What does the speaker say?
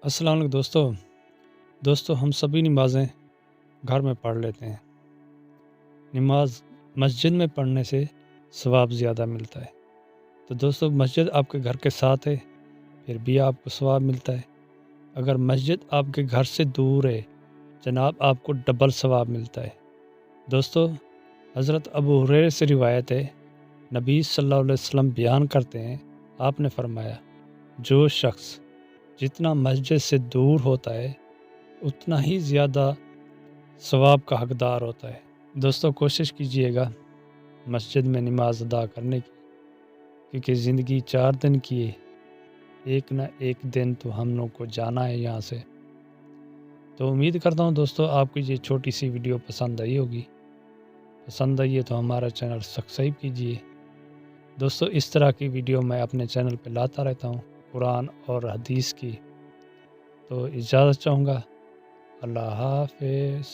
السلام علیکم دوستو ہم سبھی نمازیں گھر میں پڑھ لیتے ہیں۔ نماز مسجد میں پڑھنے سے ثواب زیادہ ملتا ہے۔ تو دوستو مسجد آپ کے گھر کے ساتھ ہے پھر بھی آپ کو ثواب ملتا ہے۔ اگر مسجد آپ کے گھر سے دور ہے جناب آپ کو ڈبل ثواب ملتا ہے۔ دوستو حضرت ابو ہریرہ سے روایت ہے، نبی صلی اللہ علیہ وسلم بیان کرتے ہیں، آپ نے فرمایا جو شخص جتنا مسجد سے دور ہوتا ہے اتنا ہی زیادہ ثواب کا حقدار ہوتا ہے۔ دوستو کوشش کیجئے گا مسجد میں نماز ادا کرنے کی، کیونکہ زندگی 4 دن کی ہے، ایک نہ ایک دن تو ہم لوگ کو جانا ہے یہاں سے۔ تو امید کرتا ہوں دوستو آپ کی یہ چھوٹی سی ویڈیو پسند آئی ہوگی۔ پسند آئی ہے تو ہمارا چینل سبسکرائب کیجئے۔ دوستو اس طرح کی ویڈیو میں اپنے چینل پہ لاتا رہتا ہوں، قرآن اور حدیث کی۔ تو اجازت چاہوں گا، اللہ حافظ۔